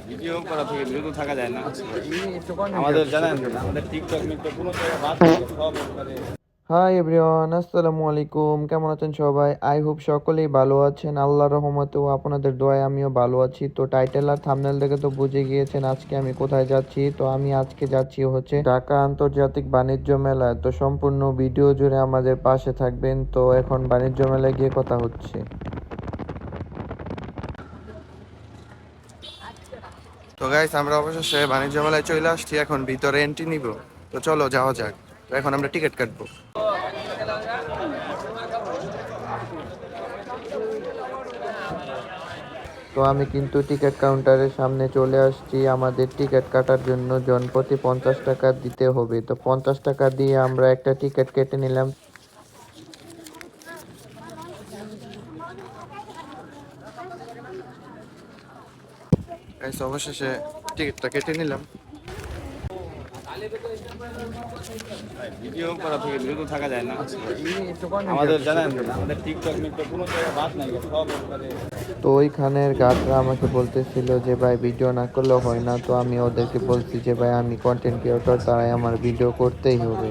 Video করা থেকে বিরত থাকা যায় না। আমাদের জানেন, আমাদের টিকটক মিকটক কোনো জায়গায় বাদ নেই, সব একবারে। হাই এভরিওয়ান, আসসালামু আলাইকুম। কেমন আছেন সবাই? আই হোপ সকলেই ভালো আছেন। আল্লাহর রহমতে ও আপনাদের দোয়ায় আমিও ভালো আছি। তো টাইটেল আর থাম্বনেল দেখে তো বুঝে গিয়েছেন আজকে আমি কোথায় যাচ্ছি। তো আমি আজকে যাচ্ছি হচ্ছে ঢাকা আন্তর্জাতিক বাণিজ্য মেলায়। তো সম্পূর্ণ ভিডিও জুড়ে আমাদের পাশে থাকবেন। তো এখন বাণিজ্য মেলায় গিয়ে কথা হচ্ছে। তো গাইস, আমরা অবশেষে বাণিজ্য মেলায় চলে আসছি। এখন ভিতরে এন্ট্রি নিব। তো চলো যাওয়া যাক। তো এখন আমরা টিকিট কাটবো। তো আমি কিন্তু টিকিট কাউন্টারের সামনে চলে আসছি। আমাদের টিকিট কাটার জন্য জনপ্রতি 50 টাকা দিতে হবে। তো 50 টাকা দিয়ে আমরা একটা টিকিট কেটে নিলাম। গাইস, অবশেষে টিকিটটা কেটে নিলাম। ভিডিও করা থেকে বিরত থাকা যায় না। আমাদের জানেন, আমাদের টিকটক মিকটক কোনো জায়গায় বাদ নাই, সব একবারে। তো ওইখানের গার্ডরা আমাকে বলতেছিল যে ভাই ভিডিও না করলেও হয় না। তো আমি ওদেরকে বলছি যে ভাই আমি কন্টেন্ট ক্রিয়েটর, তাই আমার ভিডিও করতেই হবে।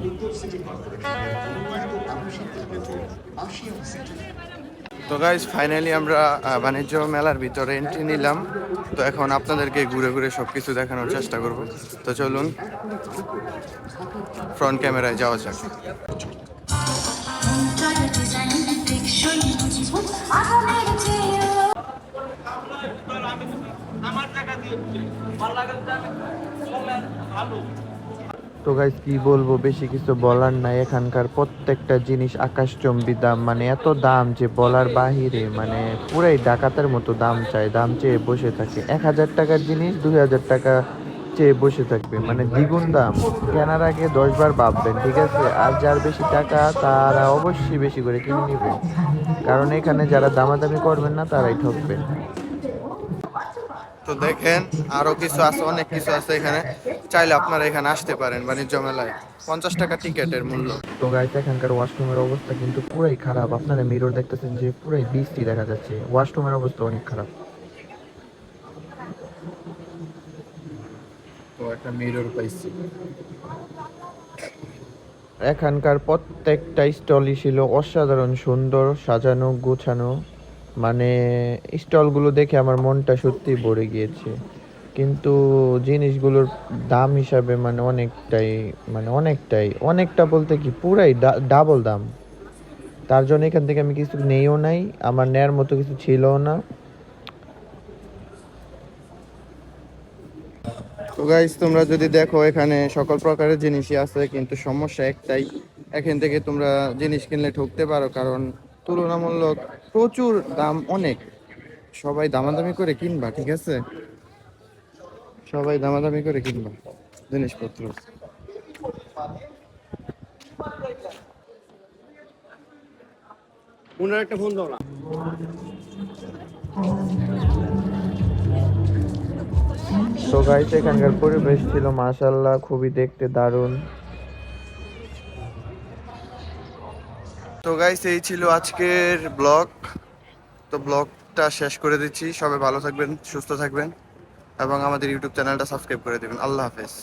তো গাইস, ফাইনালি আমরা বাণিজ্য মেলার ভিতরে এন্ট্রি নিলাম। তো এখন আপনাদেরকে ঘুরে ঘুরে সবকিছু দেখানোর চেষ্টা করব। তো চলুন ফ্রন্ট ক্যামেরায় যাওয়া যাক। তো গাইস কি বলবো, বেশি কিছু বলার নাই। এখানকার প্রত্যেকটা জিনিস আকাশচম্বী দাম, মানে এত দাম যে বলার বাহিরে। মানে পুরাই ডাকাতের মতো দাম চায়, দাম চেয়ে বসে থাকে। 1000 টাকার জিনিস 2000 টাকা চেয়ে বসে থাকবে, মানে দ্বিগুণ দাম। কেনার আগে 10 বার ভাববেন, ঠিক আছে? আর যার বেশি টাকা তারা অবশ্যই বেশি করে কিনে নেবে, কারণ এখানে যারা দামাদামি করবেন না তারাই ঠকবেন। তো দেখেন, আরো কিছু আছে, অনেক কিছু আছে এখানে। চাইলে আপনারা এখানে আসতে পারেন বাণিজ্য মেলায়। 50 টাকা টিকিটের মূল্য। তো গাইস, এখানকার ওয়াশরুমের অবস্থা কিন্তু পুরাই খারাপ। আপনারা মিরর দেখতেছেন যে পুরাই বৃষ্টি দেখা যাচ্ছে। ওয়াশরুমের অবস্থা অনেক খারাপ। তো একটা মিরর পাইছি। এখানকার প্রত্যেকটা স্টলই ছিল অসাধারণ সুন্দর, সাজানো গোছানো। মানে স্টলগুলো দেখে আমার মনটা সত্যি ভরে গিয়েছে। কিন্তু জিনিসগুলোর দাম হিসাবে মানে অনেকটাই, মানে অনেকটা বলতে কি পুরাই ডাবল দাম। তার জন্য এখান থেকে আমি কিছু নেইও নাই, আমার নেয়ার মতো কিছু ছিলও না। তো গাইস, তোমরা যদি দেখো, এখানে সকল প্রকারের জিনিসই আছে, কিন্তু সমস্যা একটাই। এখান থেকে তোমরা জিনিস কিনলে ঠকতে পারো, কারণ তুলনামূলক প্রচুর দাম অনেক। সবাই দামাদামি করে কিনবা, ঠিক আছে? সবাই দামাদামি করে কিনবা জিনিসপত্র। ওনার একটা ফোন দাও না। তো গাইস, এখানকার পরিবেশ ছিল মাশাআল্লাহ খুবই দেখতে দারুণ। তো গাইস, এই ছিল আজকের ব্লগ। তো ব্লগটা শেষ করে দিচ্ছি। সবাই ভালো থাকবেন, সুস্থ থাকবেন, এবং আমাদের ইউটিউব চ্যানেলটা সাবস্ক্রাইব করে দেবেন। আল্লাহ হাফেজ।